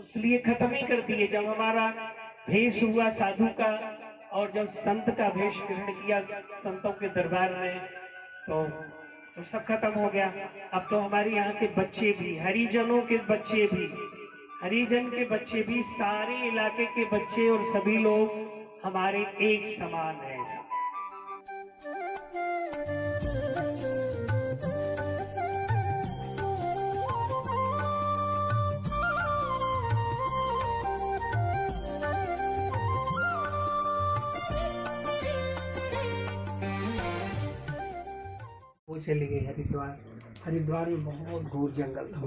इसलिए खत्म ही कर दिए। जब हमारा भेष हुआ साधु का और जब संत का भेष ग्रहण किया संतों के दरबार में, तो सब खत्म हो गया। अब तो हमारे यहाँ के बच्चे भी, हरिजनों के बच्चे भी, हरिजन के बच्चे भी, सारे इलाके के बच्चे और सभी लोग हमारे एक समान है। वो चली गई हरिद्वार। हरिद्वार में बहुत घोर जंगल था,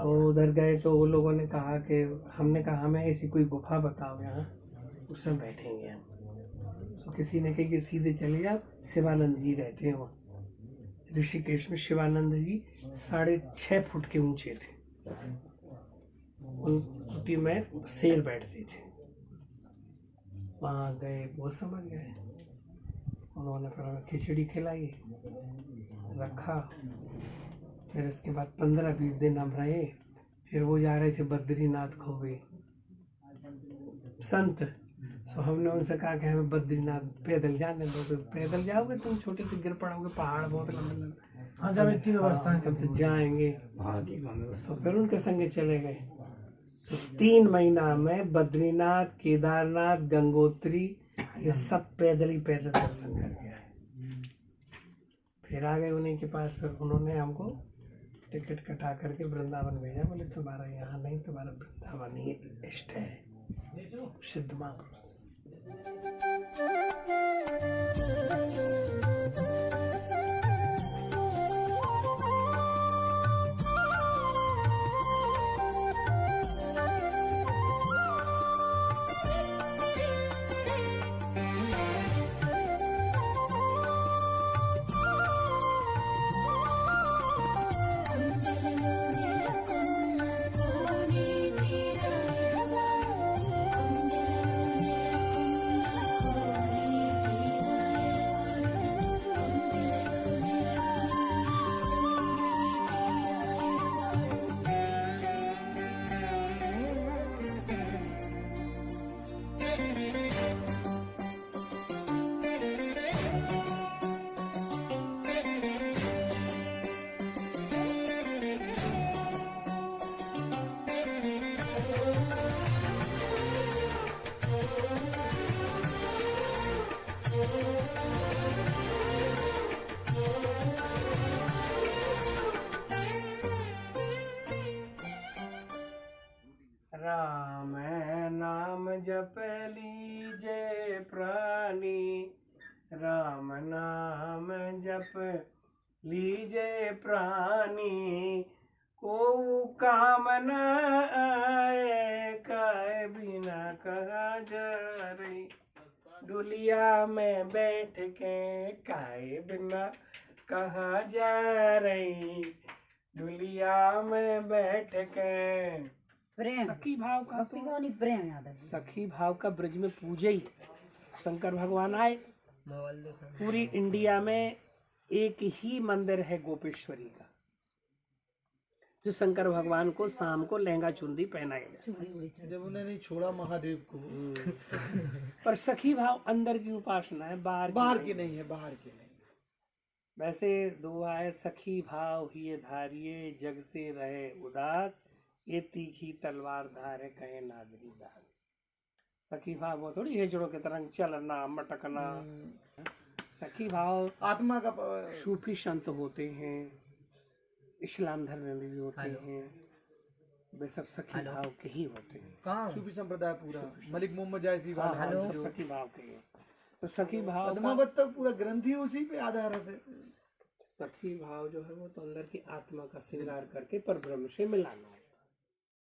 तो उधर गए तो वो लोगों ने कहा कि हमने कहा हमें ऐसी कोई गुफा बताओ यहाँ, उसमें बैठेंगे हम। तो किसी ने कहा कि सीधे चले जाओ, शिवानंद जी रहते हैं वो ऋषिकेश में। शिवानंद जी 6.5 फुट के ऊंचे थे, उन कुटी में शेर बैठते थे। वहाँ गए, वो समझ गए, उन्होंने फिर हमें खिचड़ी खिलाई, रखा। फिर इसके बाद 15-20 दिन हम रहे। फिर वो जा रहे थे बद्रीनाथ खोबे संत। तो हमने उनसे कहा कि हमें बद्रीनाथ पैदल जाने दो। पैदल जाओगे तुम, छोटे से गिर पड़ोगे, पहाड़ बहुत लंबे लंबे। हाँ, जब इतनी व्यवस्था है तो जाएंगे। तो फिर उनके संगे चले गए। तो 3 महीना में बद्रीनाथ, केदारनाथ, गंगोत्री, ये सब पैदल ही पैदल दर्शन करके आए। फिर आ गए उन्हीं के पास। फिर उन्होंने हमको टिकट कटा करके वृंदावन भेजा। बोले तुम्हारा यहाँ नहीं, तुम्हारा वृंदावन ही इष्ट है, सिद्ध मांग। राम नाम जप लीजे प्राणी, राम नाम जप लीजे प्राणी, को काम न आए काहे बिना कहा जा रही। डुलिया में बैठ के काहे बिना कहा जा रही, डुलिया में बैठ के। प्रेम सखी भाव का, तो प्रेम याद है। सखी भाव का ब्रज में पूजा ही शंकर भगवान आए। पूरी इंडिया में एक ही मंदिर है गोपेश्वरी का, जो शंकर भगवान को शाम को लहंगा चुनरी पहनाया जाए, जब उन्हें नहीं छोड़ा महादेव को। पर सखी भाव अंदर की उपासना है, बाहर की नहीं है, बाहर की नहीं। वैसे दुआ है, सखी भाव ही धारिये जग से रहे उदास, ये तीखी तलवार धारे कहे नागरी दास। सखी भाव वो थोड़ी हेजड़ों के तरह चलना मटकना। सखी भाव आत्मा का सूफी संत होते हैं, इस्लाम धर्म में भी होते हैं, वे सब सखी भाव के ही होते हैं। सूफी संप्रदाय पूरा मलिक मोहम्मद जायसी वाला सब सखी भाव के हैं। तो सखी भाव पद्मावत तक पूरा ग्रंथ ही उसी पे आधारित है। सखी भाव जो है वो तो अंदर की आत्मा का श्रृंगार करके परब्रह्म से मिलाना है।